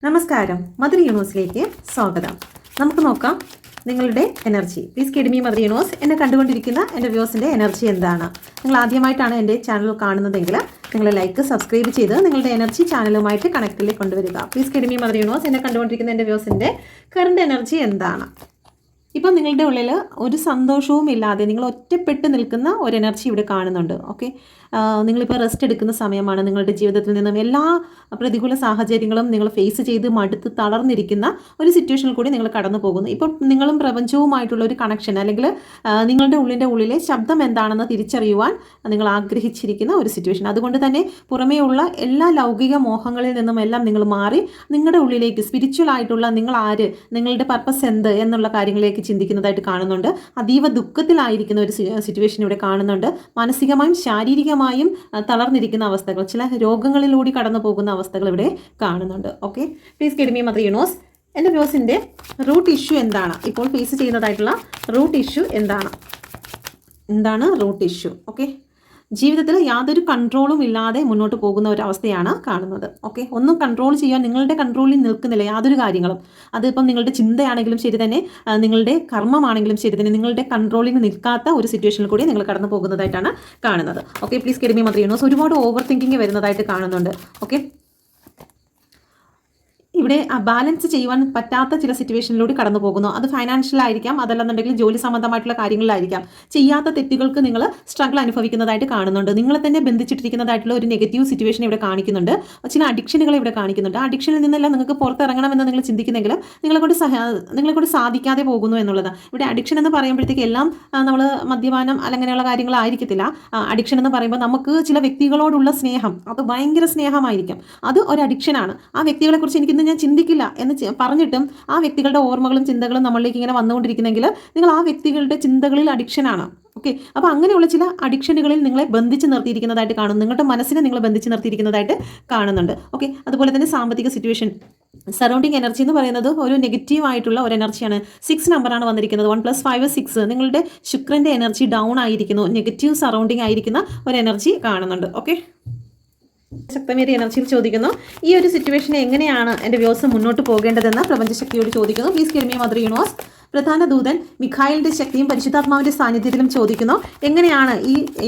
നമസ്കാരം, മദർ യൂണിവേഴ്സിലേക്ക് സ്വാഗതം. നമുക്ക് നോക്കാം നിങ്ങളുടെ energy. Please kid me mother universe. എന്നെ കണ്ടുകൊണ്ടിരിക്കുന്ന എൻ്റെ വ്യൂസിൻ്റെ എനർജി എന്താണ്? നിങ്ങൾ ആദ്യമായിട്ടാണ് എൻ്റെ ചാനൽ കാണുന്നതെങ്കിൽ നിങ്ങൾ ലൈക്ക് സബ്സ്ക്രൈബ് ചെയ്ത് നിങ്ങളുടെ എനർജി ചാനലുമായിട്ട് കണക്റ്റിൽ കൊണ്ടുവരിക. Please kid me mother universe. എന്നെ കണ്ടുകൊണ്ടിരിക്കുന്ന എൻ്റെ വ്യൂസിൻ്റെ കറണ്ട് എനർജി എന്താണ്? ഇപ്പം നിങ്ങളുടെ ഉള്ളിൽ ഒരു സന്തോഷവും ഇല്ലാതെ നിങ്ങൾ ഒറ്റപ്പെട്ട് നിൽക്കുന്ന ഒരു എനർജി ഇവിടെ കാണുന്നുണ്ട്. ഓക്കെ, നിങ്ങളിപ്പോൾ റെസ്റ്റ് എടുക്കുന്ന സമയമാണ്. നിങ്ങളുടെ ജീവിതത്തിൽ നിന്നും എല്ലാ പ്രതികൂല സാഹചര്യങ്ങളും നിങ്ങൾ ഫേസ് ചെയ്ത് മടുത്ത് തളർന്നിരിക്കുന്ന ഒരു സിറ്റുവേഷനിൽ കൂടി നിങ്ങൾ കടന്നു പോകുന്നു. ഇപ്പം നിങ്ങളും പ്രപഞ്ചവുമായിട്ടുള്ള ഒരു കണക്ഷൻ അല്ലെങ്കിൽ നിങ്ങളുടെ ഉള്ളിലെ ശബ്ദം എന്താണെന്ന് തിരിച്ചറിയുവാൻ നിങ്ങൾ ആഗ്രഹിച്ചിരിക്കുന്ന ഒരു സിറ്റുവേഷൻ. അതുകൊണ്ട് തന്നെ പുറമേയുള്ള എല്ലാ ലൗകിക മോഹങ്ങളിൽ നിന്നും എല്ലാം നിങ്ങൾ മാറി നിങ്ങളുടെ ഉള്ളിലേക്ക് സ്പിരിച്വൽ ആയിട്ടുള്ള നിങ്ങൾ ആര്, നിങ്ങളുടെ പർപ്പസ് എന്ത് എന്നുള്ള കാര്യങ്ങളിലേക്ക് ചിന്തിക്കുന്നതായിട്ട് കാണുന്നുണ്ട്. അതീവ ദുഃഖത്തിലായിരിക്കുന്ന ഒരു സിറ്റുവേഷൻ ഇവിടെ കാണുന്നുണ്ട്. മാനസികമായും ശാരീരികമായും തളർന്നിരിക്കുന്ന അവസ്ഥകൾ, ചില രോഗങ്ങളിലൂടെ കടന്നു പോകുന്ന അവസ്ഥകൾ ഇവിടെ കാണുന്നുണ്ട്. Okay, please kid me mother universe. എൻ്റെ വ്യൂസിൻ്റെ റൂട്ട് ഇഷ്യൂ എന്താണ്? ഇപ്പോൾ ഫേസ് ചെയ്യുന്നതായിട്ടുള്ള റൂട്ട് ഇഷ്യൂ എന്താണ് റൂട്ട് ഇഷ്യൂ? ഓക്കെ, ജീവിതത്തിൽ യാതൊരു കൺട്രോളും ഇല്ലാതെ മുന്നോട്ട് പോകുന്ന ഒരു അവസ്ഥയാണ് കാണുന്നത്. ഓക്കെ, ഒന്നും കൺട്രോൾ ചെയ്യാൻ നിങ്ങളുടെ കൺട്രോളിൽ നിൽക്കുന്നില്ല യാതൊരു കാര്യങ്ങളും. അതിപ്പം നിങ്ങളുടെ ചിന്തയാണെങ്കിലും ശരി തന്നെ, നിങ്ങളുടെ കർമ്മമാണെങ്കിലും ശരി തന്നെ, നിങ്ങളുടെ കൺട്രോളിൽ നിൽക്കാത്ത ഒരു സിറ്റുവേഷനിൽ കൂടി നിങ്ങൾ കടന്നു പോകുന്നതായിട്ടാണ് കാണുന്നത്. Okay, please kid me mother universe. ഒരുപാട് ഓവർ തിങ്കിങ് വരുന്നതായിട്ട് കാണുന്നുണ്ട്. ഓക്കെ, ഇവിടെ ബാലൻസ് ചെയ്യുവാൻ പറ്റാത്ത ചില സിറ്റുവേഷനിലൂടെ കടന്നു പോകുന്നു. അത് ഫൈനാൻഷ്യൽ ആയിരിക്കാം, അതല്ലെന്നുണ്ടെങ്കിൽ ജോലി സംബന്ധമായിട്ടുള്ള കാര്യങ്ങളിലായിരിക്കാം. ചെയ്യാത്ത തെറ്റുകൾക്ക് നിങ്ങൾ സ്ട്രഗിൾ അനുഭവിക്കുന്നതായിട്ട് കാണുന്നുണ്ട്. നിങ്ങളെ തന്നെ ബന്ധിച്ചിട്ടിരിക്കുന്നതായിട്ടുള്ള ഒരു നെഗറ്റീവ് സിറ്റുവേഷൻ ഇവിടെ കാണിക്കുന്നുണ്ട്. ചില അഡിക്ഷനുകൾ ഇവിടെ കാണിക്കുന്നുണ്ട്. ആ അഡിക്ഷനിൽ നിന്നെല്ലാം നിങ്ങൾക്ക് പുറത്തിറങ്ങണമെന്ന് നിങ്ങൾ ചിന്തിക്കുന്നെങ്കിലും നിങ്ങളെ കൊണ്ട് സാധിക്കാതെ പോകുന്നു എന്നുള്ളത്. ഇവിടെ അഡിക്ഷൻ എന്ന് പറയുമ്പോഴത്തേക്ക് എല്ലാം നമ്മൾ മദ്യപാനം അങ്ങനെയുള്ള കാര്യങ്ങളായിരിക്കത്തില്ല. അഡിക്ഷൻ എന്ന് പറയുമ്പോൾ നമുക്ക് ചില വ്യക്തികളോടുള്ള സ്നേഹം, അത് ഭയങ്കര സ്നേഹമായിരിക്കും. അത് ഒരു അഡിക്ഷനാണ്. ആ വ്യക്തികളെക്കുറിച്ച് എനിക്ക് ഞാൻ ചിന്തിക്കില്ല എന്ന് പറഞ്ഞിട്ടും ആ വ്യക്തികളുടെ ഓർമ്മകളും ചിന്തകളും നമ്മളിലേക്ക് ഇങ്ങനെ വന്നുകൊണ്ടിരിക്കുന്നെങ്കിൽ നിങ്ങൾ ആ വ്യക്തികളുടെ ചിന്തകളിൽ അഡിക്ഷനാണ്. ഓക്കെ, അപ്പോൾ അങ്ങനെയുള്ള ചില അഡിക്ഷനുകളിൽ നിങ്ങളെ ബന്ധിച്ച് നിർത്തിയിരിക്കുന്നതായിട്ട് കാണുന്നു. നിങ്ങളുടെ മനസ്സിനെ നിങ്ങൾ ബന്ധിച്ച് നിർത്തിയിരിക്കുന്നതായിട്ട് കാണുന്നുണ്ട്. ഓക്കെ, അതുപോലെ തന്നെ സാമ്പത്തിക സിറ്റുവേഷൻ, സറൗണ്ടിങ് എനർജി എന്ന് പറയുന്നത് ഒരു നെഗറ്റീവ് ആയിട്ടുള്ള ഒരു എനർജിയാണ്. 6 നമ്പറാണ് വന്നിരിക്കുന്നത്. 1 + 5 6. നിങ്ങളുടെ ശുക്രൻ്റെ എനർജി ഡൗൺ ആയിരിക്കുന്നു, നെഗറ്റീവ് സറൗണ്ടിങ് ആയിരിക്കുന്ന ഒരു എനർജി കാണുന്നുണ്ട്. ഓക്കെ, ശക്തമേറിയ എനർജിയിൽ ചോദിക്കുന്നു, ഈ ഒരു സിറ്റുവേഷനെ എങ്ങനെയാണ് എൻ്റെ വ്യൂസ് മുന്നോട്ട് പോകേണ്ടതെന്ന് പ്രപഞ്ചശക്തിയോട് ചോദിക്കുന്നു. Please kid me mother universe. പ്രധാന ദൂതൻ മിഖായിലിൻ്റെ ശക്തിയും പരിശുദ്ധാത്മാവിൻ്റെ സാന്നിധ്യത്തിലും ചോദിക്കുന്നു, എങ്ങനെയാണ്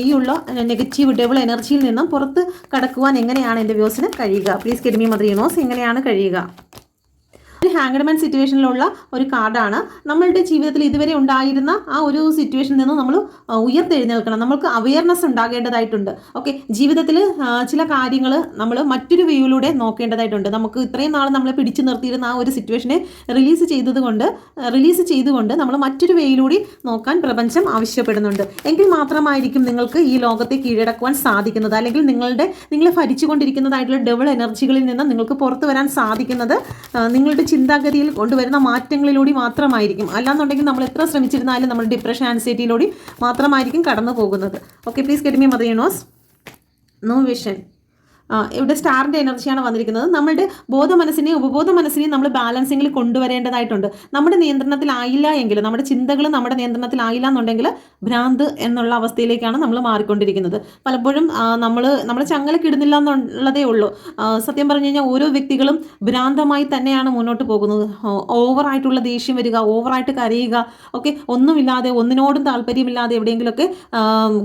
ഈ ഉള്ള നെഗറ്റീവ് ഡബിൾ എനർജിയിൽ നിന്നും പുറത്ത് കടക്കുവാൻ എങ്ങനെയാണ് എൻ്റെ വ്യൂസിന് കഴിയുക? Please kid me mother universe. എങ്ങനെയാണ് കഴിയുക? ഒരു ഹാങ്ഡ്മാൻ സിറ്റുവേഷനിലുള്ള ഒരു കാർഡാണ്. നമ്മളുടെ ജീവിതത്തിൽ ഇതുവരെ ഉണ്ടായിരുന്ന ആ ഒരു സിറ്റുവേഷനിൽ നിന്ന് നമ്മൾ ഉയർത്തെഴുന്നേൽക്കണം. നമ്മൾക്ക് അവയർനെസ് ഉണ്ടാകേണ്ടതായിട്ടുണ്ട്. ഓക്കെ, ജീവിതത്തിൽ ചില കാര്യങ്ങൾ നമ്മൾ മറ്റൊരു വ്യൂയിലൂടെ നോക്കേണ്ടതായിട്ടുണ്ട്. നമുക്ക് ഇത്രയും നാൾ നമ്മളെ പിടിച്ചു നിർത്തിയിരുന്ന ആ ഒരു സിറ്റുവേഷനെ റിലീസ് ചെയ്തുകൊണ്ട് നമ്മൾ മറ്റൊരു വേയിലൂടെ നോക്കാൻ പ്രപഞ്ചം ആവശ്യപ്പെടുന്നുണ്ട്. എങ്കിൽ മാത്രമായിരിക്കും നിങ്ങൾക്ക് ഈ ലോകത്തെ കീഴടക്കുവാൻ സാധിക്കുന്നത്. അല്ലെങ്കിൽ നിങ്ങളെ ഭരിച്ചുകൊണ്ടിരിക്കുന്നതായിട്ടുള്ള ഡബിൾ എനർജികളിൽ നിന്ന് നിങ്ങൾക്ക് പുറത്തു വരാൻ സാധിക്കുന്നത് നിങ്ങളുടെ ചിന്താഗതിയിൽ കൊണ്ടുവരുന്ന മാറ്റങ്ങളിലൂടെ മാത്രമായിരിക്കും. അല്ലാന്നുണ്ടെങ്കിൽ നമ്മൾ എത്ര ശ്രമിച്ചിരുന്നാലും നമ്മൾ ഡിപ്രഷൻ, ആൻസൈറ്റിയിലൂടെ മാത്രമായിരിക്കും കടന്നു പോകുന്നത്. Okay, please get me mother universe. No vision. ഇവിടെ സ്റ്റാറിൻ്റെ എനർജിയാണ് വന്നിരിക്കുന്നത്. നമ്മുടെ ബോധ മനസ്സിനെയും ഉപബോധ മനസ്സിനെയും നമ്മൾ ബാലൻസിങ്ങിൽ കൊണ്ടുവരേണ്ടതായിട്ടുണ്ട്. നമ്മുടെ നിയന്ത്രണത്തിലായില്ല എങ്കിൽ, നമ്മുടെ ചിന്തകൾ നമ്മുടെ നിയന്ത്രണത്തിലായില്ല എന്നുണ്ടെങ്കിൽ ഭ്രാന്ത് എന്നുള്ള അവസ്ഥയിലേക്കാണ് നമ്മൾ മാറിക്കൊണ്ടിരിക്കുന്നത്. പലപ്പോഴും നമ്മൾ ചങ്ങലക്കിടുന്നില്ല എന്നുള്ളതേ ഉള്ളൂ. സത്യം പറഞ്ഞു കഴിഞ്ഞാൽ ഓരോ വ്യക്തികളും ഭ്രാന്തമായി തന്നെയാണ് മുന്നോട്ട് പോകുന്നത്. ഓവറായിട്ടുള്ള ദേഷ്യം വരിക, ഓവറായിട്ട് കരയുക, ഓക്കെ, ഒന്നുമില്ലാതെ ഒന്നിനോടും താല്പര്യമില്ലാതെ എവിടെയെങ്കിലുമൊക്കെ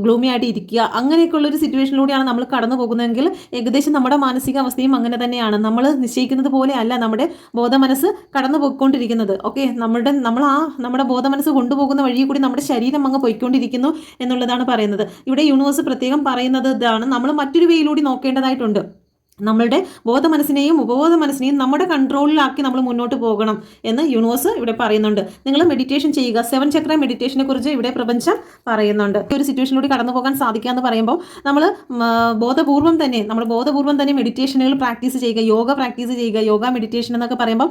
ഗ്ലൂമി ആയിട്ട് ഇരിക്കുക, അങ്ങനെയൊക്കെയുള്ളൊരു സിറ്റുവേഷനിലൂടെയാണ് നമ്മൾ കടന്നു പോകുന്നതെങ്കിൽ ഏകദേശം നമ്മുടെ മാനസികാവസ്ഥയും അങ്ങനെ തന്നെയാണ്. നമ്മൾ നിശ്ചയിക്കുന്നത് പോലെ അല്ല നമ്മുടെ ബോധമനസ്സ് കടന്നു പോയിക്കൊണ്ടിരിക്കുന്നത്. ഓക്കെ, നമ്മുടെ ബോധമനസ്സ് കൊണ്ടുപോകുന്ന വഴി കൂടി നമ്മുടെ ശരീരം അങ്ങ് പോയിക്കൊണ്ടിരിക്കുന്നു എന്നുള്ളതാണ് പറയുന്നത്. ഇവിടെ യൂണിവേഴ്സ് പ്രത്യേകം പറയുന്നത് ഇതാണ്, നമ്മൾ മറ്റൊരു വേയിലൂടെ നോക്കേണ്ടതായിട്ടുണ്ട്. നമ്മളുടെ ബോധ മനസ്സിനെയും ഉപബോധ മനസ്സിനെയും നമ്മുടെ കൺട്രോളിലാക്കി നമ്മൾ മുന്നോട്ട് പോകണം എന്ന് യൂണിവേഴ്സ് ഇവിടെ പറയുന്നുണ്ട്. നിങ്ങൾ മെഡിറ്റേഷൻ ചെയ്യുക. 7 ചക്ര മെഡിറ്റേഷനെ കുറിച്ച് ഇവിടെ പ്രപഞ്ചം പറയുന്നുണ്ട്. ഒരു സിറ്റുവേഷനിലൂടെ കടന്നു പോകാൻ സാധിക്കുക എന്ന് പറയുമ്പോൾ നമ്മൾ ബോധപൂർവം തന്നെ മെഡിറ്റേഷനുകൾ പ്രാക്ടീസ് ചെയ്യുക, യോഗ പ്രാക്ടീസ് ചെയ്യുക. യോഗ മെഡിറ്റേഷൻ എന്നൊക്കെ പറയുമ്പോൾ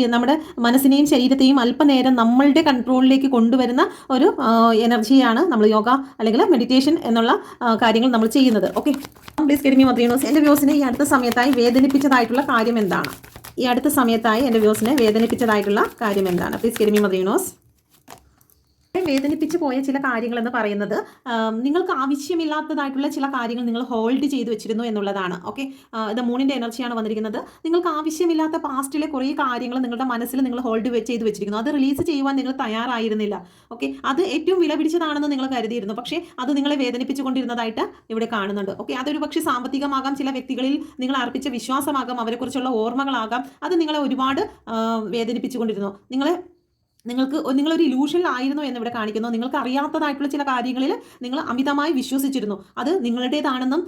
നമ്മുടെ മനസ്സിനെയും ശരീരത്തെയും അല്പനേരം നമ്മളുടെ കൺട്രോളിലേക്ക് കൊണ്ടുവരുന്ന ഒരു എനർജിയാണ് നമ്മൾ യോഗ അല്ലെങ്കിൽ മെഡിറ്റേഷൻ എന്നുള്ള കാര്യങ്ങൾ നമ്മൾ ചെയ്യുന്നത്. Okay, please get me mother universe. എൻ്റെ വ്യൂസിനെ ഈ അടുത്ത സമയത്തായി വേദനിപ്പിച്ചതായിട്ടുള്ള കാര്യം എന്താണ്? എൻ്റെ വ്യൂസിനെ വേദനിപ്പിച്ചതായിട്ടുള്ള കാര്യം എന്താണ്? Please get me mother universe. വേദനിപ്പിച്ച് പോയ ചില കാര്യങ്ങൾ എന്ന് പറയുന്നത് നിങ്ങൾക്ക് ആവശ്യമില്ലാത്തതായിട്ടുള്ള ചില കാര്യങ്ങൾ നിങ്ങൾ ഹോൾഡ് ചെയ്ത് വെച്ചിരുന്നു എന്നുള്ളതാണ്. ഓക്കെ, ഇത് മൂണിൻ്റെ എനർജിയാണ് വന്നിരിക്കുന്നത്. നിങ്ങൾക്ക് ആവശ്യമില്ലാത്ത പാസ്റ്റിലെ കുറേ കാര്യങ്ങൾ നിങ്ങളുടെ മനസ്സിൽ നിങ്ങൾ ഹോൾഡ് ചെയ്ത് വെച്ചിരിക്കുന്നു. അത് റിലീസ് ചെയ്യുവാൻ നിങ്ങൾ തയ്യാറായിരുന്നില്ല. ഓക്കെ, അത് ഏറ്റവും വില പിടിച്ചതാണെന്ന് നിങ്ങൾ കരുതിയിരുന്നു, പക്ഷേ അത് നിങ്ങളെ വേദനിപ്പിച്ചുകൊണ്ടിരുന്നതായിട്ട് ഇവിടെ കാണുന്നുണ്ട്. ഓക്കെ, അതൊരു പക്ഷേ സാമ്പത്തികമാകാം, ചില വ്യക്തികളിൽ നിങ്ങൾ അർപ്പിച്ച വിശ്വാസമാകാം, അവരെക്കുറിച്ചുള്ള ഓർമ്മകളാകാം. അത് നിങ്ങളെ ഒരുപാട് വേദനിപ്പിച്ചുകൊണ്ടിരുന്നു. നിങ്ങളൊരു ഇലൂഷനിലായിരുന്നു എന്നിവിടെ കാണിക്കുന്നു. നിങ്ങൾക്ക് അറിയാത്തതായിട്ടുള്ള ചില കാര്യങ്ങളിൽ നിങ്ങൾ അമിതമായി വിശ്വസിച്ചിരുന്നു. അത് നിങ്ങളുടേതാണെന്നും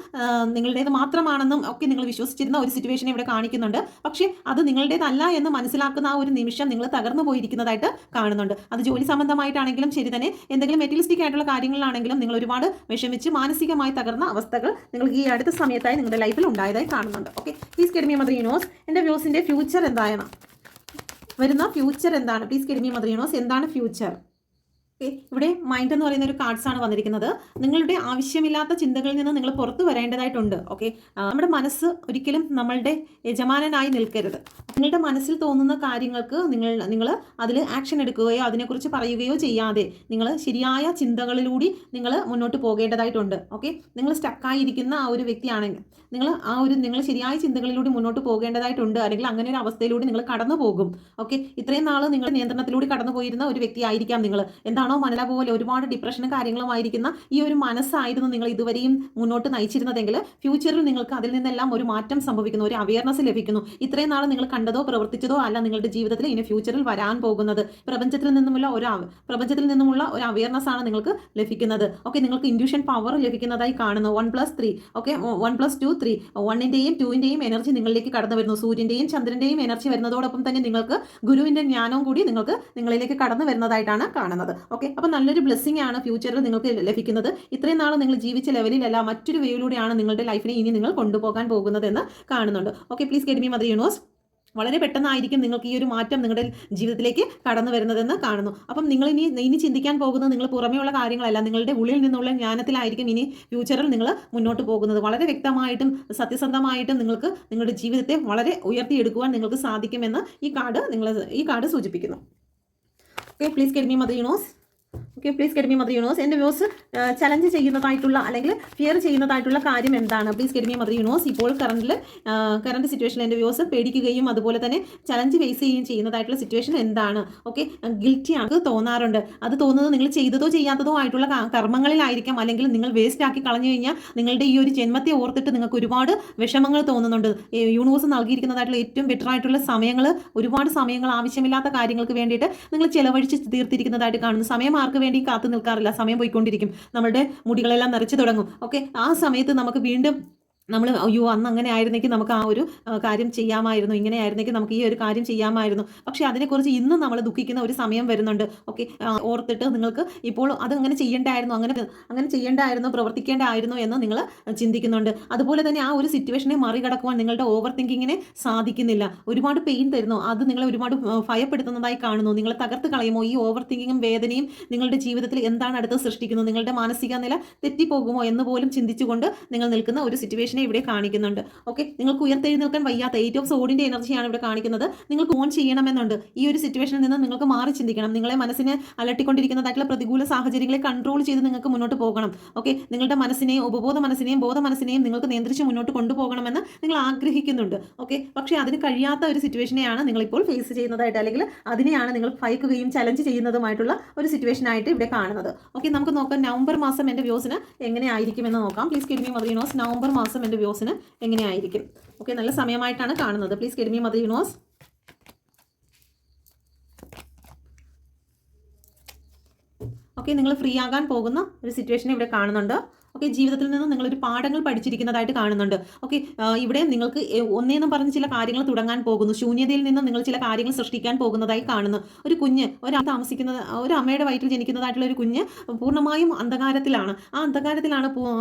നിങ്ങളുടേത് മാത്രമാണെന്നും ഒക്കെ നിങ്ങൾ വിശ്വസിച്ചിരുന്ന ഒരു സിറ്റുവേഷൻ ഇവിടെ കാണിക്കുന്നുണ്ട്. പക്ഷേ അത് നിങ്ങളുടേതല്ല എന്ന് മനസ്സിലാക്കുന്ന ആ ഒരു നിമിഷം നിങ്ങൾ തകർന്നു പോയിരിക്കുന്നതായിട്ട് കാണുന്നുണ്ട്. അത് ജോലി സംബന്ധമായിട്ടാണെങ്കിലും ശരി തന്നെ, എന്തെങ്കിലും മെറ്റീരിയലിസ്റ്റിക് ആയിട്ടുള്ള കാര്യങ്ങളിലാണെങ്കിലും നിങ്ങൾ ഒരുപാട് വിഷമിച്ച് മാനസികമായി തകർന്ന അവസ്ഥകൾ നിങ്ങൾക്ക് ഈ അടുത്ത സമയത്തായി നിങ്ങളുടെ ലൈഫിൽ ഉണ്ടായതായി കാണുന്നുണ്ട്. Okay, please get me mother universe. എൻ്റെ വ്യൂസിൻ്റെ ഫ്യൂച്ചർ എന്താണ്? വരുന്ന ഫ്യൂച്ചർ എന്താണ്? Please get me mother universe. എന്താണ് ഫ്യൂച്ചർ? ഓക്കെ, ഇവിടെ മൈൻഡ് എന്ന് പറയുന്ന ഒരു കാർഡ്സ് ആണ് വന്നിരിക്കുന്നത്. നിങ്ങളുടെ ആവശ്യമില്ലാത്ത ചിന്തകളിൽ നിന്ന് നിങ്ങൾ പുറത്തു വരേണ്ടതായിട്ടുണ്ട്. ഓക്കെ, നമ്മുടെ മനസ്സ് ഒരിക്കലും നമ്മളുടെ യജമാനനായി നിൽക്കരുത്. നിങ്ങളുടെ മനസ്സിൽ തോന്നുന്ന കാര്യങ്ങൾക്ക് നിങ്ങൾ അതിൽ ആക്ഷൻ എടുക്കുകയോ അതിനെക്കുറിച്ച് പറയുകയോ ചെയ്യാതെ നിങ്ങൾ ശരിയായ ചിന്തകളിലൂടെ നിങ്ങൾ മുന്നോട്ട് പോകേണ്ടതായിട്ടുണ്ട്. ഓക്കെ, നിങ്ങൾ സ്റ്റക്കായിരിക്കുന്ന ആ ഒരു വ്യക്തിയാണെങ്കിൽ നിങ്ങൾ ശരിയായ ചിന്തകളിലൂടെ മുന്നോട്ട് പോകേണ്ടതായിട്ടുണ്ട്. അല്ലെങ്കിൽ അങ്ങനെ ഒരു അവസ്ഥയിലൂടെ നിങ്ങൾ കടന്നു പോകും. ഓക്കെ, ഇത്രയും നാൾ നിങ്ങൾ നിയന്ത്രണത്തിലൂടെ കടന്നു പോയിരുന്ന ഒരു വ്യക്തിയായിരിക്കാം നിങ്ങൾ. എന്താണോ മനല പോലെ ഒരുപാട് ഡിപ്രഷനും കാര്യങ്ങളുമായിരിക്കുന്ന ഈ ഒരു മനസ്സായിരുന്നു നിങ്ങൾ ഇതുവരെയും മുന്നോട്ട് നയിച്ചിരുന്നതെങ്കിൽ ഫ്യൂച്ചറിൽ നിങ്ങൾക്ക് അതിൽ നിന്നെല്ലാം ഒരു മാറ്റം സംഭവിക്കുന്നു, ഒരു അവയർനെസ് ലഭിക്കുന്നു. ഇത്രയും നാൾ നിങ്ങൾ കണ്ടതോ പ്രവർത്തിച്ചതോ അല്ല നിങ്ങളുടെ ജീവിതത്തിൽ ഇനി ഫ്യൂച്ചറിൽ വരാൻ പോകുന്നത്. പ്രപഞ്ചത്തിൽ നിന്നുമുള്ള ഒരു അവയർനെസ് ആണ് നിങ്ങൾക്ക് ലഭിക്കുന്നത്. ഓക്കെ, നിങ്ങൾക്ക് ഇൻഡ്യൂഷൻ പവർ ലഭിക്കുന്നതായി കാണുന്നു. 1+3. ഓക്കെ, 1+2 3. 1ന്റെയും 2ന്റെയും എനർജി നിങ്ങളിലേക്ക് കടന്നു വരുന്നു. സൂര്യന്റെയും ചന്ദ്രന്റെയും എനർജി വരുന്നതോടൊപ്പം തന്നെ നിങ്ങൾക്ക് ഗുരുവിന്റെ ജ്ഞാനവും കൂടി നിങ്ങളിലേക്ക് കടന്നു വരുന്നതായിട്ടാണ് കാണുന്നത്. ഓക്കെ, അപ്പോൾ നല്ലൊരു ബ്ലെസ്സിംഗ് ആണ് ഫ്യൂച്ചറിൽ നിങ്ങൾക്ക് ലഭിക്കുന്നത്. ഇത്രയും നാൾ നിങ്ങൾ ജീവിച്ച ലെവലിലല്ല, മറ്റൊരു വേയിലൂടെയാണ് നിങ്ങളുടെ ലൈഫിനെ ഇനി നിങ്ങൾ കൊണ്ടുപോകാൻ പോകുന്നതെന്ന് കാണുന്നുണ്ട്. Okay, please get me mother universe. വളരെ പെട്ടെന്നായിരിക്കും നിങ്ങൾക്ക് ഈ ഒരു മാറ്റം നിങ്ങളുടെ ജീവിതത്തിലേക്ക് കടന്നു വരുന്നതെന്ന് കാണുന്നു. അപ്പം നിങ്ങൾ ഇനി ചിന്തിക്കാൻ പോകുന്നത് നിങ്ങൾ പുറമേയുള്ള കാര്യങ്ങളല്ല, നിങ്ങളുടെ ഉള്ളിൽ നിന്നുള്ള ജ്ഞാനത്തിലായിരിക്കും ഇനി ഫ്യൂച്ചറിൽ നിങ്ങൾ മുന്നോട്ട് പോകുന്നത്. വളരെ വ്യക്തമായിട്ടും സത്യസന്ധമായിട്ടും നിങ്ങൾക്ക് നിങ്ങളുടെ ജീവിതത്തെ വളരെ ഉയർത്തിയെടുക്കുവാൻ നിങ്ങൾക്ക് സാധിക്കുമെന്ന് ഈ കാർഡ് സൂചിപ്പിക്കുന്നു. Okay, please get me mother universe. Okay, please get me mother universe. എൻ്റെ വ്യൂസ് ചലഞ്ച് ചെയ്യുന്നതായിട്ടുള്ള അല്ലെങ്കിൽ ഫിയർ ചെയ്യുന്നതായിട്ടുള്ള കാര്യം എന്താണ്? Please get me mother universe. ഇപ്പോൾ കറണ്ട് സിറ്റുവേഷനിൽ എൻ്റെ വ്യൂസ് പേടിക്കുകയും അതുപോലെ തന്നെ ചലഞ്ച് ഫേസ് ചെയ്യുകയും ചെയ്യുന്നതായിട്ടുള്ള സിറ്റുവേഷൻ എന്താണ്? ഓക്കെ, ഗിൽറ്റി ആണ് തോന്നാറുണ്ട്. അത് തോന്നുന്നത് നിങ്ങൾ ചെയ്തതോ ചെയ്യാത്തതോ ആയിട്ടുള്ള കർമ്മങ്ങളിലായിരിക്കാം. അല്ലെങ്കിൽ നിങ്ങൾ വേസ്റ്റ് ആക്കി കളഞ്ഞു കഴിഞ്ഞാൽ നിങ്ങളുടെ ഈ ഒരു ജന്മത്തെ ഓർത്തിട്ട് നിങ്ങൾക്ക് ഒരുപാട് വിഷമങ്ങൾ തോന്നുന്നുണ്ട്. യൂണിവേഴ്സ് നൽകിയിരിക്കുന്നതായിട്ടുള്ള ഏറ്റവും ബെറ്റർ ആയിട്ടുള്ള ഒരുപാട് സമയങ്ങൾ ആവശ്യമില്ലാത്ത കാര്യങ്ങൾക്ക് വേണ്ടിയിട്ട് നിങ്ങൾ ചിലവഴിച്ച് തീർത്തിരിക്കുന്നതായിട്ട് കാണുന്നു. സമയം ആർക്ക് വേണ്ടി കാത്തു നിൽക്കാറില്ല, സമയം പോയിക്കൊണ്ടിരിക്കും. നമ്മുടെ മുടികളെല്ലാം നിറച്ചു തുടങ്ങും. ഓക്കെ, ആ സമയത്ത് നമുക്ക് വീണ്ടും അയ്യോ അന്ന് അങ്ങനെ ആയിരുന്നെങ്കിൽ നമുക്ക് ആ ഒരു കാര്യം ചെയ്യാമായിരുന്നു, ഇങ്ങനെ ആയിരുന്നെങ്കിൽ നമുക്ക് ഈ ഒരു കാര്യം ചെയ്യാമായിരുന്നു. പക്ഷേ അതിനെക്കുറിച്ച് ഇന്നും നമ്മൾ ദുഃഖിക്കുന്ന ഒരു സമയം വരുന്നുണ്ട്. ഓക്കെ, ഓർത്തിട്ട് നിങ്ങൾക്ക് ഇപ്പോൾ അത് അങ്ങനെ ചെയ്യേണ്ടായിരുന്നു, പ്രവർത്തിക്കേണ്ടായിരുന്നു എന്ന് നിങ്ങൾ ചിന്തിക്കുന്നുണ്ട്. അതുപോലെ തന്നെ ആ ഒരു സിറ്റുവേഷനെ മറികടക്കുവാൻ നിങ്ങളുടെ ഓവർ തിങ്കിങ്ങിനെ സാധിക്കുന്നില്ല. ഒരുപാട് പെയിൻ തരുന്നു, അത് നിങ്ങളെ ഒരുപാട് ഭയപ്പെടുത്തുന്നതായി കാണുന്നു. നിങ്ങളെ തകർത്ത് കളയുമോ ഈ ഓവർ തിങ്കിങ്ങും വേദനയും? നിങ്ങളുടെ ജീവിതത്തിൽ എന്താണ് അടുത്ത് സൃഷ്ടിക്കുന്നത്? നിങ്ങളുടെ മാനസിക നില തെറ്റിപ്പോകുമോ എന്ന് പോലും ചിന്തിച്ചുകൊണ്ട് നിങ്ങൾ നിൽക്കുന്ന ഒരു സിറ്റുവേഷൻ ഇവിടെ കാണിക്കുന്നുണ്ട്. ഓക്കെ, നിങ്ങൾക്ക് ഉയർത്തെഴുന്നേൽക്കാൻ വയ്യാത്ത 8 ഓഫ് സോഡിന്റെ എനർജിയാണ് ഇവിടെ കാണിക്കുന്നത്. നിങ്ങൾക്ക് ഓൺ ചെയ്യണമെന്നുണ്ട്. ഈ ഒരു സിറ്റുവേഷനിൽ നിന്ന് നിങ്ങൾക്ക് മാറി ചിന്തിക്കണം. നിങ്ങളെ മനസ്സിനെ അലട്ടിക്കൊണ്ടിരിക്കുന്നതായിട്ടുള്ള പ്രതികൂല സാഹചര്യങ്ങളെ കൺട്രോൾ ചെയ്ത് നിങ്ങൾക്ക് മുന്നോട്ട് പോകണം. ഓക്കെ, നിങ്ങളുടെ മനസ്സിനെയും ഉപബോധ മനസ്സിനെയും ബോധ മനസ്സിനെയും നിങ്ങൾക്ക് നിയന്ത്രിച്ച് മുന്നോട്ട് കൊണ്ടുപോകണമെന്ന് നിങ്ങൾ ആഗ്രഹിക്കുന്നുണ്ട്. ഓക്കെ, പക്ഷേ അതിന് കഴിയാത്ത ഒരു സിറ്റുവേഷനെയാണ് നിങ്ങളിപ്പോൾ ഫേസ് ചെയ്യുന്നതായിട്ട്, അല്ലെങ്കിൽ അതിനെയാണ് നിങ്ങൾ ഭയക്കുകയും ചലഞ്ച് ചെയ്യുന്നതുമായിട്ടുള്ള ഒരു സിറ്റുവേഷൻ ആയിട്ട് ഇവിടെ കാണുന്നത്. ഓക്കെ, നമുക്ക് നോക്കാം നവംബർ മാസം എൻ്റെ വ്യൂസിന് എങ്ങനെയായിരിക്കുമെന്ന് നോക്കാം. Please get me mother universe. November മാസം എൻ്റെ വ്യൂസിന് എങ്ങനെയായിരിക്കും? ഓക്കെ, നല്ല സമയമായിട്ടാണ് കാണുന്നത്. Please get me mother universe. Okay, നിങ്ങൾ ഫ്രീ ആകാൻ പോകുന്ന ഒരു സിറ്റുവേഷൻ ഇവിടെ കാണുന്നുണ്ട്. ഓക്കെ, ജീവിതത്തിൽ നിന്ന് നിങ്ങളൊരു പാഠങ്ങൾ പഠിച്ചിരിക്കുന്നതായിട്ട് കാണുന്നുണ്ട്. ഓക്കെ, ഇവിടെ നിങ്ങൾക്ക് ഒന്നേന്നും പറഞ്ഞ് ചില കാര്യങ്ങൾ തുടങ്ങാൻ പോകുന്നു. ശൂന്യതയിൽ നിന്ന് നിങ്ങൾ ചില കാര്യങ്ങൾ സൃഷ്ടിക്കാൻ പോകുന്നതായി കാണുന്നു. ഒരു കുഞ്ഞ് ഒരു അമ്മയുടെ വയറ്റിൽ ജനിക്കുന്നതായിട്ടുള്ള ഒരു കുഞ്ഞ് പൂർണ്ണമായും അന്ധകാരത്തിലാണ്. ആ അന്ധകാരത്തിലാണ്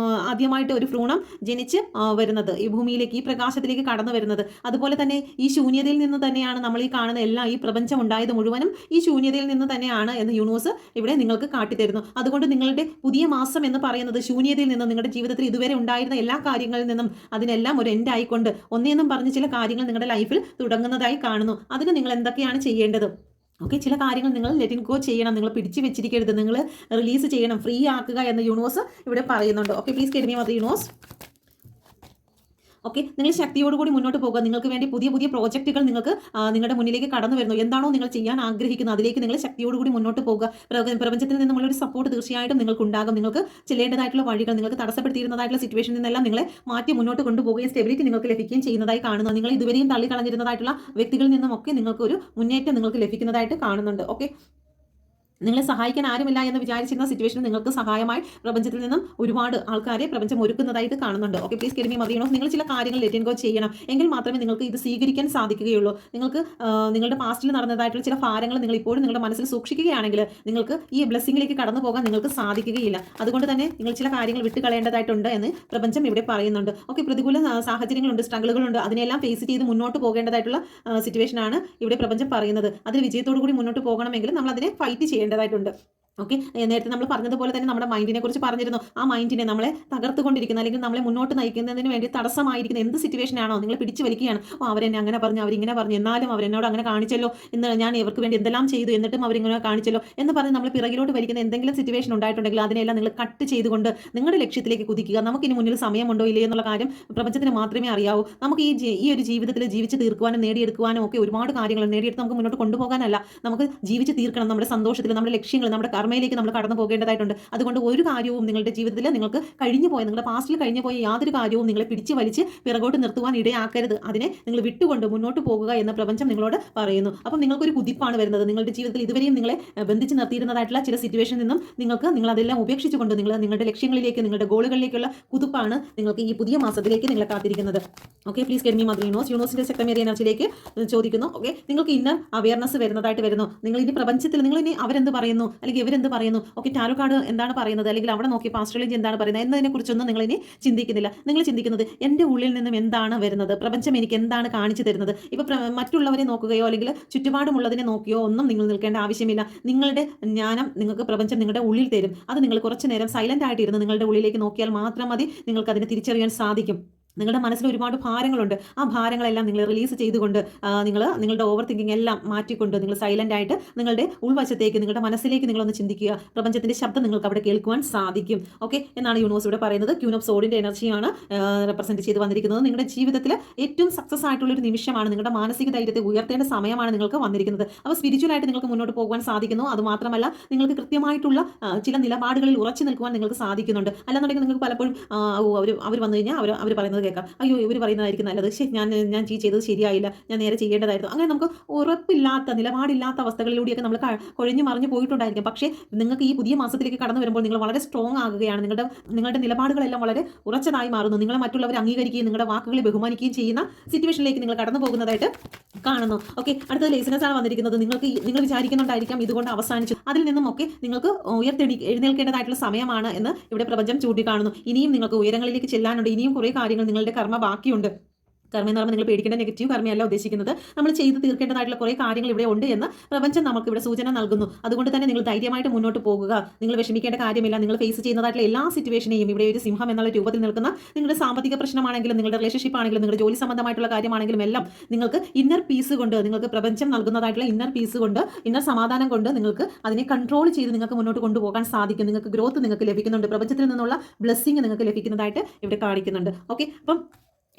ആദ്യമായിട്ട് ഒരു ഭ്രൂണം ജനിച്ച് വരുന്നത്, ഈ ഭൂമിയിലേക്ക്, ഈ പ്രകാശത്തിലേക്ക് കടന്നു വരുന്നത്. അതുപോലെ തന്നെ ഈ ശൂന്യതയിൽ നിന്ന് തന്നെയാണ് നമ്മൾ ഈ കാണുന്ന ഈ പ്രപഞ്ചം ഉണ്ടായത് മുഴുവനും ഈ ശൂന്യതയിൽ നിന്ന് തന്നെയാണ് എന്ന് യൂണിവേഴ്സ് ഇവിടെ നിങ്ങൾക്ക് കാട്ടിത്തരുന്നു. അതുകൊണ്ട് നിങ്ങളുടെ പുതിയ മാസം എന്ന് പറയുന്നത് ശൂന്യതയിൽ നിന്ന്, നിങ്ങളുടെ ജീവിതത്തിൽ ഇതുവരെ ഉണ്ടായിരുന്ന എല്ലാ കാര്യങ്ങളിൽ നിന്നും അതിനെല്ലാം ഒരു എൻഡ് ആയിക്കൊണ്ട് ഒന്നേന്നും പറഞ്ഞ് ചില കാര്യങ്ങൾ നിങ്ങളുടെ ലൈഫിൽ തുടങ്ങുന്നതായി കാണുന്നു. അതിന് നിങ്ങൾ എന്തൊക്കെയാണ് ചെയ്യേണ്ടത്? ഓക്കെ, ചില കാര്യങ്ങൾ നിങ്ങൾ ലെറ്റ് ഗോ ചെയ്യണം, നിങ്ങൾ പിടിച്ചു വെച്ചിരിക്കരുത്, നിങ്ങൾ റിലീസ് ചെയ്യണം, ഫ്രീ ആക്കുക എന്ന് യൂണിവേഴ്സ് ഇവിടെ പറയുന്നുണ്ട്. Okay, please get me mother universe. Okay, നിങ്ങൾ ശക്തിയോടുകൂടി മുന്നോട്ട് പോകുക. നിങ്ങൾക്ക് വേണ്ടി പുതിയ പുതിയ പ്രോജക്റ്റുകൾ നിങ്ങൾക്ക് നിങ്ങളുടെ മുന്നിലേക്ക് കടന്നു വരുന്നു. എന്താണോ നിങ്ങൾ ചെയ്യാൻ ആഗ്രഹിക്കുന്നത് അതിലേക്ക് നിങ്ങൾ ശക്തിയോടുകൂടി മുന്നോട്ട് പോകുക. പ്രപഞ്ചത്തിൽ നിന്നുമുള്ള ഒരു സപ്പോർട്ട് തീർച്ചയായിട്ടും നിങ്ങൾക്ക് ഉണ്ടാകും. നിങ്ങൾക്ക് ചെല്ലേണ്ടതായിട്ടുള്ള വഴികൾ, നിങ്ങൾക്ക് തടസ്സപ്പെടുത്തിയിരുന്നതായിട്ടുള്ള സിറ്റുവേഷനിൽ നിന്നെല്ലാം നിങ്ങളെ മാറ്റി മുന്നോട്ട് കൊണ്ടുപോകുകയും സ്റ്റെബിലിറ്റി നിങ്ങൾക്ക് ലഭിക്കുകയും ചെയ്യുന്നതായി കാണുന്നു. നിങ്ങൾ ഇതുവരെയും തള്ളിക്കളഞ്ഞിരുന്നതായിട്ടുള്ള വ്യക്തികളിൽ നിന്നുമൊക്കെ നിങ്ങൾക്ക് ഒരു മുന്നേറ്റം നിങ്ങൾക്ക് ലഭിക്കുന്നതായിട്ട് കാണുന്നുണ്ട്. ഓക്കെ, നിങ്ങളെ സഹായിക്കാൻ ആരുമില്ല എന്ന് വിചാരിച്ചിരുന്ന സിറ്റുവേഷനിൽ നിങ്ങൾക്ക് സഹായമായി പ്രപഞ്ചത്തിൽ നിന്നും ഒരുപാട് ആൾക്കാരെ പ്രപഞ്ചം ഒരുക്കുന്നതായിട്ട് കാണുന്നുണ്ട്. ഓക്കെ, പ്ലീസ് കെരിമി മറിയണോ. നിങ്ങൾ ചില കാര്യങ്ങൾ ലെറ്റ് ഗോ ചെയ്യണം, എങ്കിൽ മാത്രമേ നിങ്ങൾക്ക് ഇത് സ്വീകരിക്കാൻ സാധിക്കുകയുള്ളൂ. നിങ്ങൾക്ക് നിങ്ങളുടെ പാസ്റ്റിൽ നടന്നതായിട്ടുള്ള ചില ഭാരങ്ങൾ നിങ്ങൾ ഇപ്പോഴും നിങ്ങളുടെ മനസ്സിൽ സൂക്ഷിക്കുകയാണെങ്കിൽ നിങ്ങൾക്ക് ഈ ബ്ലെസ്സിങ്ങിലേക്ക് കടന്നു പോകാൻ നിങ്ങൾക്ക് സാധിക്കുകയില്ല. അതുകൊണ്ട് തന്നെ നിങ്ങൾ ചില കാര്യങ്ങൾ വിട്ടുകളയേണ്ടതായിട്ടുണ്ട് എന്ന് പ്രപഞ്ചം ഇവിടെ പറയുന്നുണ്ട്. ഓക്കെ, പ്രതികൂല സാഹചര്യങ്ങളുണ്ട്, സ്ട്രഗിളുകളുണ്ട്, അതിനെല്ലാം ഫേസ് ചെയ്ത് മുന്നോട്ട് പോകേണ്ടതായിട്ടുള്ള സിറ്റുവേഷനാണ് ഇവിടെ പ്രപഞ്ചം പറയുന്നത്. അതിൽ വിജയത്തോടു കൂടി മുന്നോട്ട് പോകണമെങ്കിൽ നമ്മൾ അതിനെ ഫൈറ്റ് ചെയ്യേണ്ടതായിട്ടുണ്ട്. ഓക്കെ, നേരത്തെ നമ്മൾ പറഞ്ഞതുപോലെ തന്നെ നമ്മുടെ മൈൻഡിനെ കുറിച്ച് പറഞ്ഞിരുന്നു. ആ മൈൻഡിനെ നമ്മളെ തകർത്തുകൊണ്ടിരിക്കുന്ന അല്ലെങ്കിൽ നമ്മളെ മുന്നോട്ട് നയിക്കുന്നതിന് വേണ്ടി തടസ്സമായിരിക്കുന്ന എന്ത് സിറ്റുവേഷൻ ആണോ നിങ്ങൾ പിടിച്ചു വലിക്കുകയാണ്. അവരെന്നെ അങ്ങനെ പറഞ്ഞു, അവരിങ്ങനെ പറഞ്ഞു, എന്നാലും അവരെന്നോട് അങ്ങനെ കാണിച്ചല്ലോ, എന്ന് ഞാൻ ഇവർക്ക് വേണ്ടി എന്തെല്ലാം ചെയ്തു, എന്നിട്ടും അവരിങ്ങനെ കാണിച്ചല്ലോ എന്ന് പറഞ്ഞ് നമ്മൾ പിറകിലോട്ട് വലിക്കുന്ന എന്തെങ്കിലും സിറ്റുവേഷൻ ഉണ്ടായിട്ടുണ്ടെങ്കിൽ അതിനെല്ലാം നിങ്ങൾ കട്ട് ചെയ്തുകൊണ്ട് നിങ്ങളുടെ ലക്ഷ്യത്തിലേക്ക് കുതിക്കുക. നമുക്കിനി മുന്നിൽ സമയമുണ്ടോ ഇല്ലേ എന്നുള്ള കാര്യം പ്രപഞ്ചത്തിന് മാത്രമേ അറിയാവൂ. നമുക്ക് ഈ ഒരു ജീവിതത്തിൽ ജീവിച്ച് തീർക്കുവാനും നേടിയെടുക്കുവാനും ഒക്കെ ഒരുപാട് കാര്യങ്ങൾ നേടിയെടുത്ത് നമുക്ക് മുന്നോട്ട് കൊണ്ടുപോകാനല്ല, നമുക്ക് ജീവിച്ച് തീർക്കണം. നമ്മുടെ സന്തോഷത്തിൽ നമ്മുടെ ലക്ഷ്യങ്ങൾ, നമ്മുടെ കർമ്മയിലേക്ക് നമ്മൾ കടന്നു പോകേണ്ടതായിട്ടുണ്ട്. അതുകൊണ്ട് ഒരു കാര്യവും നിങ്ങളുടെ ജീവിതത്തിൽ നിങ്ങൾക്ക് കഴിഞ്ഞു പോയ, നിങ്ങളുടെ പാസ്റ്റിൽ കഴിഞ്ഞു പോയ യാതൊരു കാര്യവും നിങ്ങളെ പിടിച്ച് വലിച്ച് പിറകോട്ട് നിർത്തുവാൻ ഇടയാക്കരുത്. അതിനെ നിങ്ങൾ വിട്ടുകൊണ്ട് മുന്നോട്ട് പോകുക എന്ന് പ്രപഞ്ചം നിങ്ങളോട് പറയുന്നു. അപ്പം നിങ്ങൾക്കൊരു കുതിപ്പാണ് വരുന്നത്. നിങ്ങളുടെ ജീവിതത്തിൽ ഇതുവരെയും നിങ്ങളെ ബന്ധിച്ച് നിർത്തിയിരുന്നതായിട്ടുള്ള ചില സിറ്റുവേഷനിൽ നിന്നും നിങ്ങൾ അതെല്ലാം ഉപേക്ഷിച്ചുകൊണ്ട് നിങ്ങളുടെ ലക്ഷ്യങ്ങളിലേക്ക്, നിങ്ങളുടെ ഗോളുകളിലേക്കുള്ള കുതിപ്പാണ് നിങ്ങൾക്ക് ഈ പുതിയ മാസത്തിലേക്ക് നിങ്ങളെ കാത്തിരിക്കുന്നത്. Okay, please get me mother യൂണിവേഴ്സിന്റെ ശക്തമേറിയ എനർജിയിലേക്ക് ചോദിക്കുന്നു. ഓക്കെ, നിങ്ങൾക്ക് ഇന്നർ അവയർനെസ് വരുന്നതായിട്ട് വരുന്നു. നിങ്ങൾ ഇനി പ്രപഞ്ചത്തിൽ നിങ്ങൾ ഇനി അവരെന്ത് പറയുന്നു അല്ലെങ്കിൽ ഇവരെന്ത് പറയുന്നു, ഓക്കെ, ടാരോ കാർഡ് എന്താണ് പറയുന്നത്, അല്ലെങ്കിൽ അവിടെ നോക്കി ആസ്ട്രോളജി എന്താണ് പറയുന്നത് എന്നതിനെ കുറിച്ചൊന്നും നിങ്ങൾ ഇനി ചിന്തിക്കുന്നില്ല. നിങ്ങൾ ചിന്തിക്കുന്നത് എൻ്റെ ഉള്ളിൽ നിന്നും എന്താണ് വരുന്നത്, പ്രപഞ്ചം എനിക്ക് എന്താണ് കാണിച്ചു തരുന്നത്. ഇപ്പൊ മറ്റുള്ളവരെ നോക്കുകയോ അല്ലെങ്കിൽ ചുറ്റുപാടുമുള്ളതിനെ നോക്കിയോ ഒന്നും നിങ്ങൾ നിൽക്കേണ്ട ആവശ്യമില്ല. നിങ്ങളുടെ ജ്ഞാനം നിങ്ങൾക്ക് പ്രപഞ്ചം നിങ്ങളുടെ ഉള്ളിൽ തരും. അത് നിങ്ങൾ കുറച്ചു നേരം സൈലന്റ് ആയിട്ടിരുന്ന് നിങ്ങളുടെ ഉള്ളിലേക്ക് നോക്കിയാൽ മാത്രം മതി, നിങ്ങൾക്ക് അതിനെ തിരിച്ചറിയാൻ സാധിക്കും. നിങ്ങളുടെ മനസ്സിൽ ഒരുപാട് ഭാരങ്ങളുണ്ട്. ആ ഭാരങ്ങളെല്ലാം നിങ്ങൾ റിലീസ് ചെയ്തുകൊണ്ട് നിങ്ങളുടെ ഓവർ തിങ്കിങ് എല്ലാം മാറ്റിക്കൊണ്ട് നിങ്ങൾ സൈലന്റ് ആയിട്ട് നിങ്ങളുടെ ഉൾവശത്തേക്ക്, നിങ്ങളുടെ മനസ്സിലേക്ക് നിങ്ങളൊന്ന് ചിന്തിക്കുക. പ്രപഞ്ചത്തിന്റെ ശബ്ദം നിങ്ങൾക്ക് അവിടെ കേൾക്കുവാൻ സാധിക്കും. ഓക്കെ, എന്നാണ് യൂണിവേഴ്സ് ഇവിടെ പറയുന്നത്. ക്യൂൻ ഓഫ് സോഡിന്റെ എനർജിയാണ് റെപ്രസെന്റ് ചെയ്ത് വന്നിരിക്കുന്നത്. നിങ്ങളുടെ ജീവിതത്തിൽ ഏറ്റവും സക്സസ് ആയിട്ടുള്ള ഒരു നിമിഷമാണ്. നിങ്ങളുടെ മാനസിക ധൈര്യത്തെ ഉയർത്തേണ്ട സമയമാണ് നിങ്ങൾക്ക് വന്നിരിക്കുന്നത്. അപ്പോൾ സ്പിരിച്വൽ ആയിട്ട് നിങ്ങൾക്ക് മുന്നോട്ട് പോകുവാൻ സാധിക്കുന്നു. അതുമാത്രമല്ല നിങ്ങൾക്ക് കൃത്യമായിട്ടുള്ള ചില നിലപാടുകളിൽ ഉറച്ചു നിൽക്കുവാൻ നിങ്ങൾക്ക് സാധിക്കുന്നുണ്ട്. അല്ലാന്നുണ്ടെങ്കിൽ നിങ്ങൾക്ക് പലപ്പോഴും അവർ വന്നു കഴിഞ്ഞാൽ അവർ പറയുന്നത് കേൾക്കാം, അയ്യോ ഇവർ പറയുന്നതായിരിക്കും നല്ലത്, ഞാൻ ചെയ്തത് ശരിയായില്ല, ഞാൻ നേരെ ചെയ്യേണ്ടതായിരുന്നു. അങ്ങനെ നമുക്ക് ഉറപ്പില്ലാത്ത, നിലപാടില്ലാത്ത അവസ്ഥകളിലൂടെയൊക്കെ നമ്മൾ കൊഴിഞ്ഞു മറിഞ്ഞു പോയിട്ടുണ്ടായിരിക്കും. പക്ഷേ നിങ്ങൾക്ക് ഈ പുതിയ മാസത്തിലേക്ക് കടന്നു വരുമ്പോൾ നിങ്ങൾ വളരെ സ്ട്രോങ് ആകുകയാണ്. നിങ്ങളുടെ നിലപാടുകളെല്ലാം വളരെ ഉറച്ചതായി മാറുന്നു. നിങ്ങളെ മറ്റുള്ളവർ അംഗീകരിക്കുകയും നിങ്ങളുടെ വാക്കുകളെ ബഹുമാനിക്കുകയും ചെയ്യുന്ന സിറ്റുവേഷനിലേക്ക് നിങ്ങൾ കടന്നു പോകുന്നതായിട്ട് കാണുന്നു. ഓക്കെ, അടുത്തത് ലേസിനെസ് ആണ് വന്നിരിക്കുന്നത്. നിങ്ങൾ വിചാരിക്കുന്നുണ്ടായിരിക്കാം ഇതുകൊണ്ട് അവസാനിച്ചു, അതിൽ നിന്നും ഒക്കെ നിങ്ങൾക്ക് എഴുന്നേൽക്കേണ്ടതായിട്ടുള്ള സമയമാണ് എന്ന് ഇവിടെ പ്രപഞ്ചം ചൂണ്ടിക്കാണുന്നു. ഇനിയും നിങ്ങൾക്ക് ഉയരങ്ങളിലേക്ക് ചെല്ലാനുണ്ട്. ഇനിയും കുറേ കാര്യങ്ങൾ നിങ്ങളുടെ കർമ്മ ബാക്കിയുണ്ട്. കർമ്മ എന്ന് പറയുമ്പോൾ നിങ്ങൾ പേടിക്കേണ്ട നെഗറ്റീവ് കർമ്മയല്ല ഉദ്ദേശിക്കുന്നത്. നമ്മൾ ചെയ്ത് തീർക്കേണ്ടതായിട്ടുള്ള കുറേ കാര്യങ്ങൾ ഇവിടെ ഉണ്ട് എന്ന് പ്രപഞ്ചം നമുക്ക് ഇവിടെ സൂചന നൽകുന്നു. അതുകൊണ്ട് തന്നെ നിങ്ങൾ ധൈര്യമായിട്ട് മുന്നോട്ട് പോകുക. നിങ്ങൾ വിഷമിക്കേണ്ട കാര്യമില്ല. നിങ്ങൾ ഫേസ് ചെയ്യുന്നതായിട്ടുള്ള എല്ലാ സിറ്റുവേഷനെയും ഇവിടെ ഒരു സിംഹം എന്നുള്ള രൂപത്തിൽ നിൽക്കുന്ന നിങ്ങളുടെ സാമ്പത്തിക പ്രശ്നമാണെങ്കിലും, നിങ്ങളുടെ റിലേഷൻഷിപ്പ് ആണെങ്കിലും, നിങ്ങളുടെ ജോലി സംബന്ധമായിട്ടുള്ള കാര്യമാണെങ്കിലും എല്ലാം നിങ്ങൾക്ക് ഇന്നർ പീസ് കൊണ്ട്, നിങ്ങൾക്ക് പ്രപഞ്ചം നൽകുന്നതായിട്ടുള്ള ഇന്നർ പീസ് കൊണ്ട്, ഇന്നർ സമാധാനം കൊണ്ട് നിങ്ങൾക്ക് അതിനെ കൺട്രോൾ ചെയ്ത് നിങ്ങൾക്ക് മുന്നോട്ട് കൊണ്ടുപോകാൻ സാധിക്കും. നിങ്ങൾക്ക് ഗ്രോത്ത് നിങ്ങൾക്ക് ലഭിക്കുന്നുണ്ട്. പ്രപഞ്ചത്തിൽ നിന്നുള്ള ബ്ലെസ്സിങ് നിങ്ങൾക്ക് ലഭിക്കുന്നതായിട്ട് ഇവിടെ കാണിക്കുന്നുണ്ട്. ഓക്കെ, അപ്പം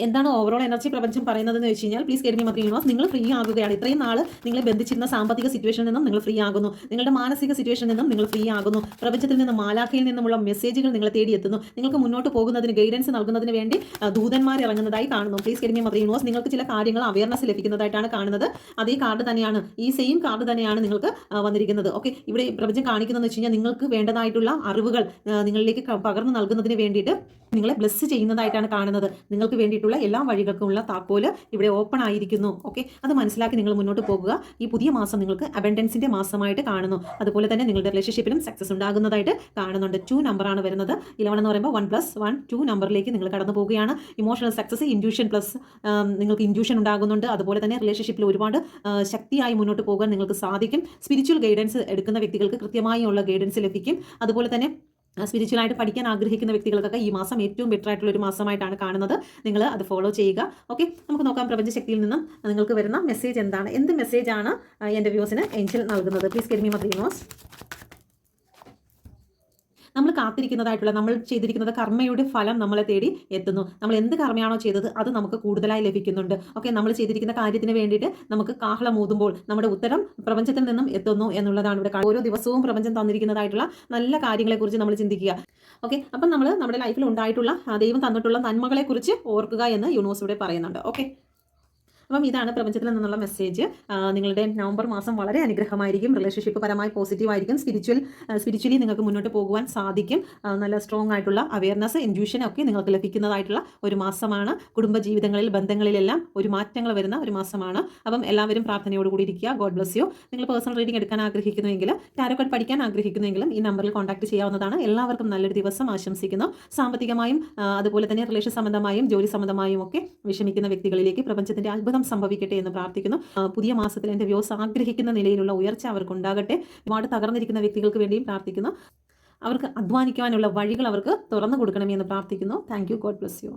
എന്താണ് ഓവറോൾ എനർജി പ്രപഞ്ചം പറയുന്നതെന്ന് വെച്ച് കഴിഞ്ഞാൽ, please care me mother universe, നിങ്ങൾ ഫ്രീ ആകുകയാണ്. ഇത്രയും നാൾ നിങ്ങളെ ബന്ധിച്ചിരുന്ന സാമ്പത്തിക സിറ്റുവേഷനിൽ നിന്നും നിങ്ങൾ ഫ്രീ ആകുന്നു. നിങ്ങളുടെ മാനസിക സിറ്റുവേഷനിൽ നിന്നും നിങ്ങൾ ഫ്രീ ആകുന്നു. പ്രപഞ്ചത്തിൽ നിന്നും, മാലാഖയിൽ നിന്നുമുള്ള മെസ്സേജുകൾ നിങ്ങളെ തേടിയെത്തുന്നു. നിങ്ങൾക്ക് മുന്നോട്ട് പോകുന്നതിന് ഗൈഡൻസ് നൽകുന്നതിന് വേണ്ടി ദൂതന്മാർ ഇറങ്ങുന്നതായി കാണുന്നു. Please care me mother universe, നിങ്ങൾക്ക് ചില കാര്യങ്ങൾ അവയർനെസ് ലഭിക്കുന്നതായിട്ടാണ് കാണുന്നത്. അതേ കാർഡ് തന്നെയാണ്, ഈ സെയിം കാർഡ് തന്നെയാണ് നിങ്ങൾക്ക് വന്നിരിക്കുന്നത്. ഓക്കെ, ഇവിടെ പ്രപഞ്ചം കാണിക്കുന്നതെന്ന് വെച്ച് കഴിഞ്ഞാൽ നിങ്ങൾക്ക് വേണ്ടതായിട്ടുള്ള അറിവുകൾ നിങ്ങളിലേക്ക് പകർന്നു നൽകുന്നതിന് വേണ്ടിയിട്ട് നിങ്ങളെ ബ്ലെസ് ചെയ്യുന്നതായിട്ടാണ് കാണുന്നത്. നിങ്ങൾക്ക് വേണ്ടിയിട്ടുള്ള എല്ലാ വഴികൾക്കുമുള്ള താക്കോല് ഇവിടെ ഓപ്പൺ ആയിരിക്കുന്നു. ഓക്കെ, അത് മനസ്സിലാക്കി നിങ്ങൾ മുന്നോട്ട് പോകുക. ഈ പുതിയ മാസം നിങ്ങൾക്ക് അബൻഡൻസിന്റെ മാസമായിട്ട് കാണുന്നു. അതുപോലെ തന്നെ നിങ്ങളുടെ റിലേഷൻഷിപ്പിലും സക്സസ് ഉണ്ടാകുന്നതായിട്ട് കാണുന്നുണ്ട്. 2 നമ്പറാണ് വരുന്നത്. 11 എന്ന് പറയുമ്പോൾ 1+1 2 നമ്പറിലേക്ക് നിങ്ങൾ കടന്നു പോവുകയാണ്. ഇമോഷണൽ സക്സസ്, ഇൻഡ്യൂഷൻ പ്ലസ് നിങ്ങൾക്ക് ഇൻഡ്യൂഷൻ ഉണ്ടാകുന്നുണ്ട്. അതുപോലെ തന്നെ റിലേഷൻഷിപ്പിൽ ഒരുപാട് ശക്തിയായി മുന്നോട്ട് പോകാൻ നിങ്ങൾക്ക് സാധിക്കും. സ്പിരിച്വൽ ഗൈഡൻസ് എടുക്കുന്ന വ്യക്തികൾക്ക് കൃത്യമായുള്ള ഗൈഡൻസ് ലഭിക്കും. അതുപോലെ തന്നെ സ്പിരിച്വലായിട്ട് പഠിക്കാൻ ആഗ്രഹിക്കുന്ന വ്യക്തികൾക്കൊക്കെ ഈ മാസം ഏറ്റവും ബെറ്റർ ആയിട്ടുള്ള ഒരു മാസമായിട്ടാണ് കാണുന്നത്. നിങ്ങൾ അത് ഫോളോ ചെയ്യുക. ഓക്കെ, നമുക്ക് നോക്കാം പ്രപഞ്ചശക്തിയിൽ നിന്നും നിങ്ങൾക്ക് വരുന്ന മെസ്സേജ് എന്താണ്, എന്ത് മെസ്സേജാണ് എൻ്റെ വ്യൂസിന് ഏഞ്ചൽ നൽകുന്നത്. Please get me my three. നമ്മൾ കാത്തിരിക്കുന്നതായിട്ടുള്ള, നമ്മൾ ചെയ്തിരിക്കുന്നത് കർമ്മയുടെ ഫലം നമ്മളെ തേടി എത്തുന്നു. നമ്മൾ എന്ത് കർമ്മയാണോ ചെയ്തത് അത് നമുക്ക് കൂടുതലായി ലഭിക്കുന്നുണ്ട്. ഓക്കെ, നമ്മൾ ചെയ്തിരിക്കുന്ന കാര്യത്തിന് വേണ്ടിയിട്ട് നമുക്ക് കാഹളം ഊതുമ്പോൾ നമ്മുടെ ഉത്തരം പ്രപഞ്ചത്തിൽ നിന്നും എത്തുന്നു എന്നുള്ളതാണ് ഇവിടെ. ഓരോ ദിവസവും പ്രപഞ്ചം തന്നിരിക്കുന്നതായിട്ടുള്ള നല്ല കാര്യങ്ങളെക്കുറിച്ച് നമ്മൾ ചിന്തിക്കുക. ഓക്കെ, അപ്പം നമ്മൾ നമ്മുടെ ലൈഫിൽ ഉണ്ടായിട്ടുള്ള ദൈവം തന്നിട്ടുള്ള നന്മകളെക്കുറിച്ച് ഓർക്കുക എന്ന് യൂണിവേഴ്സ് ഇവിടെ പറയുന്നുണ്ട്. ഓക്കെ, അപ്പം ഇതാണ് പ്രപഞ്ചത്തിൽ നിന്നുള്ള മെസ്സേജ്. നിങ്ങളുടെ നവംബർ മാസം വളരെ അനുഗ്രഹമായിരിക്കും. റിലേഷൻഷിപ്പ് പരമായി പോസിറ്റീവ് ആയിരിക്കും. സ്പിരിച്വലി നിങ്ങൾക്ക് മുന്നോട്ട് പോകുവാൻ സാധിക്കും. നല്ല സ്ട്രോങ് ആയിട്ടുള്ള അവയർനെസ്, ഇൻറ്റ്യൂഷൻ ഒക്കെ നിങ്ങൾക്ക് ലഭിക്കുന്നതായിട്ടുള്ള ഒരു മാസമാണ്. കുടുംബ ജീവിതങ്ങളിൽ, ബന്ധങ്ങളിലെല്ലാം ഒരു മാറ്റങ്ങൾ വരുന്ന ഒരു മാസമാണ്. അപ്പം എല്ലാവരും പ്രാർത്ഥനയോടുകൂടി ഇരിക്കുക. God bless you. നിങ്ങൾ പേഴ്സണൽ റീഡിംഗ് എടുക്കാൻ ആഗ്രഹിക്കുന്നുവെങ്കിൽ, ടാരോ കാർഡ് പഠിക്കാൻ ആഗ്രഹിക്കുന്നുവെങ്കിലും ഈ നമ്പറിൽ കോൺടാക്ട് ചെയ്യാവുന്നതാണ്. എല്ലാവർക്കും നല്ലൊരു ദിവസം ആശംസിക്കുന്നു. സാമ്പത്തികമായും അതുപോലെ തന്നെ റിലേഷൻ സംബന്ധമായും ജോലി സംബന്ധമായും ഒക്കെ വിഷമിക്കുന്ന വ്യക്തികളിലേക്ക് പ്രപഞ്ചത്തിന്റെ അത്ഭുതം സംഭവിക്കട്ടെ എന്ന് പ്രാർത്ഥിക്കുന്നു. പുതിയ മാസത്തിൽ എൻ്റെ വ്യൂസ് ആഗ്രഹിക്കുന്ന നിലയിലുള്ള ഉയർച്ച അവർക്ക് ഉണ്ടാകട്ടെ. ഒരുപാട് തകർന്നിരിക്കുന്ന വ്യക്തികൾക്ക് വേണ്ടിയും പ്രാർത്ഥിക്കുന്നു. അവർക്ക് അധ്വാനിക്കുവാനുള്ള വഴികൾ അവർക്ക് തുറന്നു കൊടുക്കണമേ എന്ന് പ്രാർത്ഥിക്കുന്നു. Thank you. God bless you.